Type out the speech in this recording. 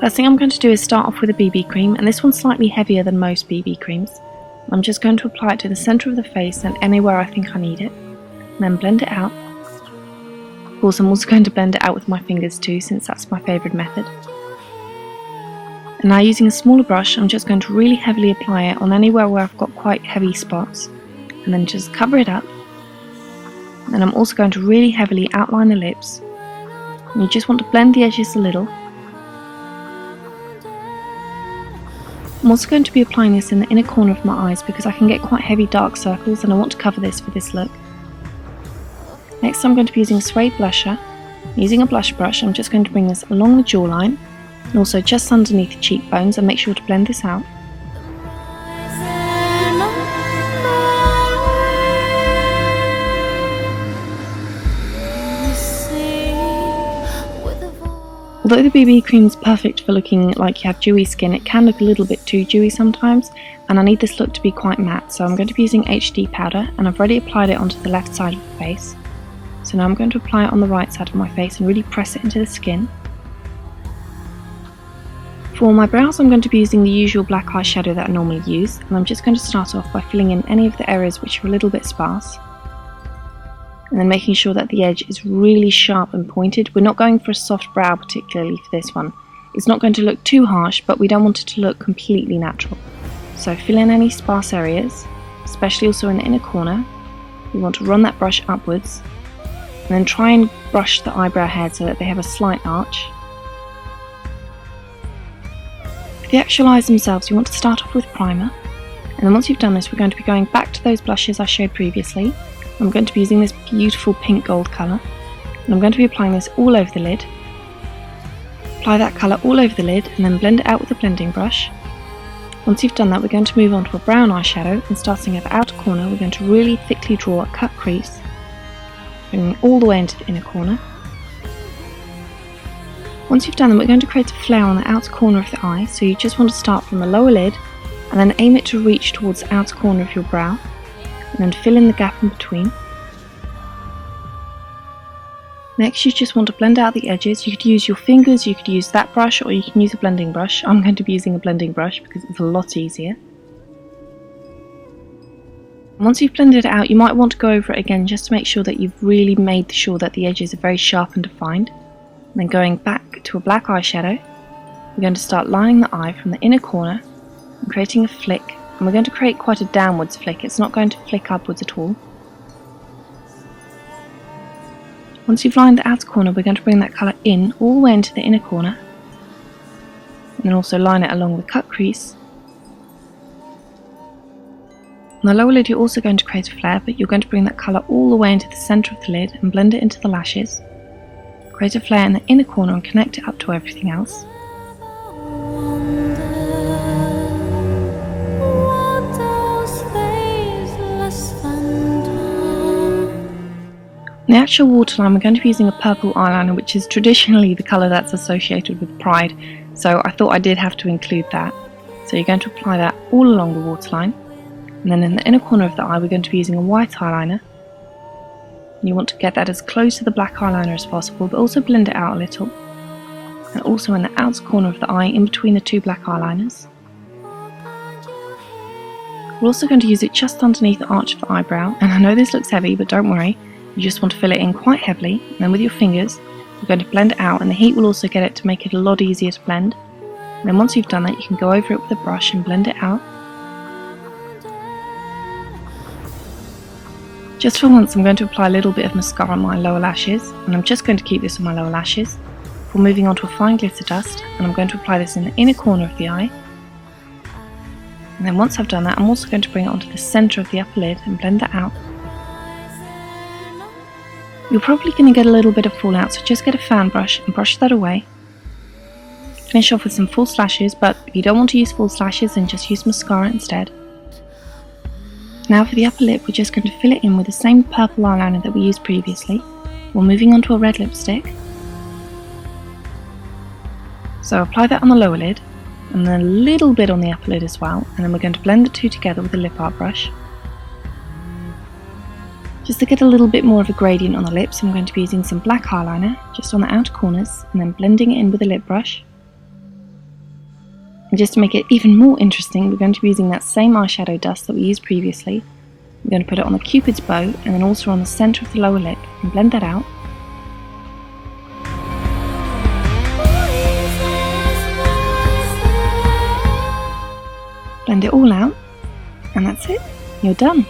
First thing I'm going to do is start off with a BB cream, and this one's slightly heavier than most BB creams. I'm just going to apply it to the centre of the face and anywhere I think I need it, and then blend it out. Of course, I'm also going to blend it out with my fingers too, since that's my favourite method. And now, using a smaller brush, I'm just going to really heavily apply it on anywhere where I've got quite heavy spots, and then just cover it up. And then I'm also going to really heavily outline the lips, and you just want to blend the edges a little. I'm also going to be applying this in the inner corner of my eyes because I can get quite heavy dark circles and I want to cover this for this look. Next, I'm going to be using a suede blusher. Using a blush brush, I'm just going to bring this along the jawline and also just underneath the cheekbones, and make sure to blend this out. Although the BB cream is perfect for looking like you have dewy skin, it can look a little bit too dewy sometimes, and I need this look to be quite matte, so I'm going to be using HD powder, and I've already applied it onto the left side of the face. So now I'm going to apply it on the right side of my face and really press it into the skin. For my brows, I'm going to be using the usual black eyeshadow that I normally use, and I'm just going to start off by filling in any of the areas which are a little bit sparse, and then making sure that the edge is really sharp and pointed. We're not going for a soft brow particularly for this one. It's not going to look too harsh, but we don't want it to look completely natural. So fill in any sparse areas, especially also in the inner corner. We want to run that brush upwards, and then try and brush the eyebrow head so that they have a slight arch. For the actual eyes themselves, you want to start off with primer, and then once you've done this, we're going to be going back to those blushes I showed previously. I'm going to be using this beautiful pink gold colour, and I'm going to be applying this all over the lid. Apply that colour all over the lid and then blend it out with a blending brush. Once you've done that, we're going to move on to a brown eyeshadow, and starting at the outer corner, we're going to really thickly draw a cut crease, bringing it all the way into the inner corner. Once you've done that, we're going to create a flare on the outer corner of the eye, so you just want to start from the lower lid and then aim it to reach towards the outer corner of your brow, and then fill in the gap in between. Next, you just want to blend out the edges. You could use your fingers, you could use that brush, or you can use a blending brush. I'm going to be using a blending brush because it's a lot easier. Once you've blended it out, you might want to go over it again just to make sure that you've really made sure that the edges are very sharp and defined. And then going back to a black eyeshadow, we're going to start lining the eye from the inner corner and creating a flick. And we're going to create quite a downwards flick. It's not going to flick upwards at all. Once you've lined the outer corner, we're going to bring that colour in all the way into the inner corner, and then also line it along the cut crease. On the lower lid, you're also going to create a flare, but you're going to bring that colour all the way into the centre of the lid and blend it into the lashes. Create a flare in the inner corner and connect it up to everything else. In the actual waterline, we're going to be using a purple eyeliner, which is traditionally the colour that's associated with pride, so I thought I did have to include that. So you're going to apply that all along the waterline, and then in the inner corner of the eye, we're going to be using a white eyeliner. And you want to get that as close to the black eyeliner as possible, but also blend it out a little. And also in the outer corner of the eye, in between the two black eyeliners. We're also going to use it just underneath the arch of the eyebrow, and I know this looks heavy, but don't worry. You just want to fill it in quite heavily, and then with your fingers, you're going to blend it out, and the heat will also get it to make it a lot easier to blend. And then once you've done that, you can go over it with a brush and blend it out. Just for once, I'm going to apply a little bit of mascara on my lower lashes, and I'm just going to keep this on my lower lashes before moving on to a fine glitter dust, and I'm going to apply this in the inner corner of the eye. And then once I've done that, I'm also going to bring it onto the centre of the upper lid and blend that out. You're probably going to get a little bit of fallout, so just get a fan brush and brush that away. Finish off with some false lashes, but if you don't want to use false lashes, then just use mascara instead. Now for the upper lip, we're just going to fill it in with the same purple eyeliner that we used previously. We're moving on to a red lipstick. So apply that on the lower lid, and then a little bit on the upper lid as well, and then we're going to blend the two together with a lip art brush. Just to get a little bit more of a gradient on the lips, I'm going to be using some black eyeliner just on the outer corners, and then blending it in with a lip brush. And just to make it even more interesting, we're going to be using that same eyeshadow dust that we used previously. We're going to put it on the Cupid's bow and then also on the centre of the lower lip and blend that out. Blend it all out, and that's it. You're done.